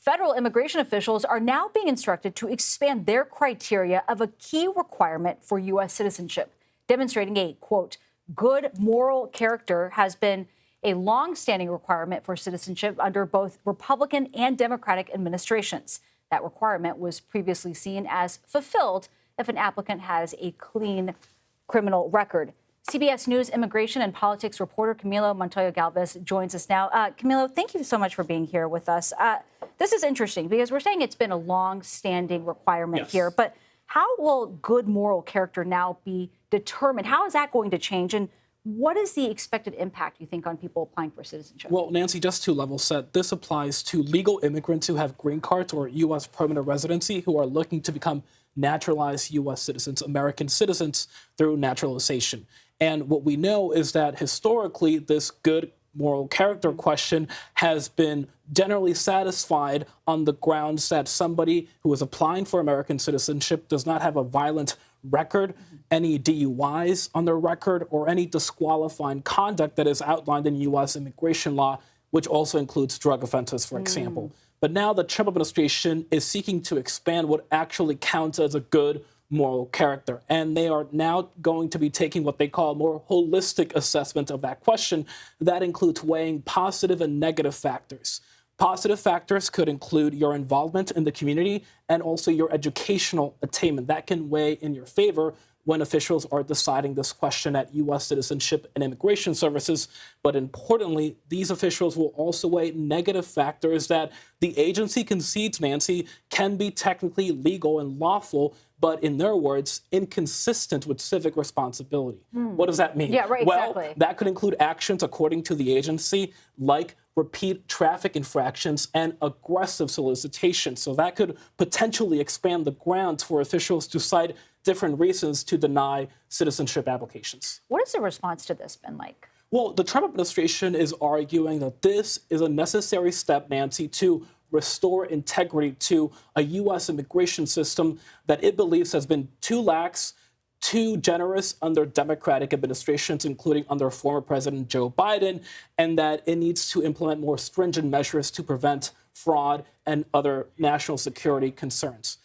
Federal immigration officials are now being instructed to expand their criteria of a key requirement for U.S. citizenship, demonstrating a, quote, good moral character has been a longstanding requirement for citizenship under both Republican and Democratic administrations. That requirement was previously seen as fulfilled if an applicant has a clean criminal record. CBS News immigration and politics reporter Camilo Montoya-Galvez joins us now. Camilo, thank you so much for being here with us. This is interesting because we're saying it's been a long-standing requirement here, but how will good moral character now be determined? How is that going to change? And what is the expected impact, you think, on people applying for citizenship? Well, Nancy, just to level set, this applies to legal immigrants who have green cards or U.S. permanent residency who are looking to become naturalized U.S. citizens, American citizens, through naturalization. And what we know is that historically, this good moral character question has been generally satisfied on the grounds that somebody who is applying for American citizenship does not have a violent record, any DUIs on their record, or any disqualifying conduct that is outlined in U.S. immigration law, which also includes drug offenses, for example. But now the Trump administration is seeking to expand what actually counts as a good moral character. And they are now going to be taking what they call a more holistic assessment of that question. That includes weighing positive and negative factors. Positive factors could include your involvement in the community and also your educational attainment. That can weigh in your favor when officials are deciding this question at U.S. Citizenship and Immigration Services. But importantly, these officials will also weigh negative factors that the agency concedes, Nancy, can be technically legal and lawful, but in their words, inconsistent with civic responsibility. What does that mean? Yeah, right, well, exactly. That could include actions, according to the agency, like repeat traffic infractions and aggressive solicitation. So that could potentially expand the grounds for officials to cite different reasons to deny citizenship applications. What has the response to this been like? Well, the Trump administration is arguing that this is a necessary step, Nancy, to restore integrity to a U.S. immigration system that it believes has been too lax, too generous under Democratic administrations, including under former President Joe Biden, and that it needs to implement more stringent measures to prevent fraud and other national security concerns.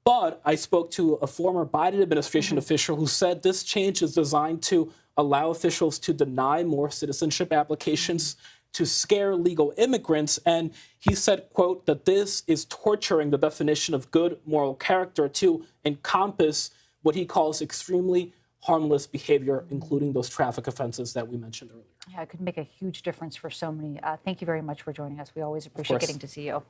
But I spoke to a former Biden administration official who said this change is designed to allow officials to deny more citizenship applications, to scare legal immigrants. And he said, quote, that this is torturing the definition of good moral character to encompass what he calls extremely harmless behavior, including those traffic offenses that we mentioned earlier. Yeah, it could make a huge difference for so many. Thank you very much for joining us. We always appreciate getting to see you.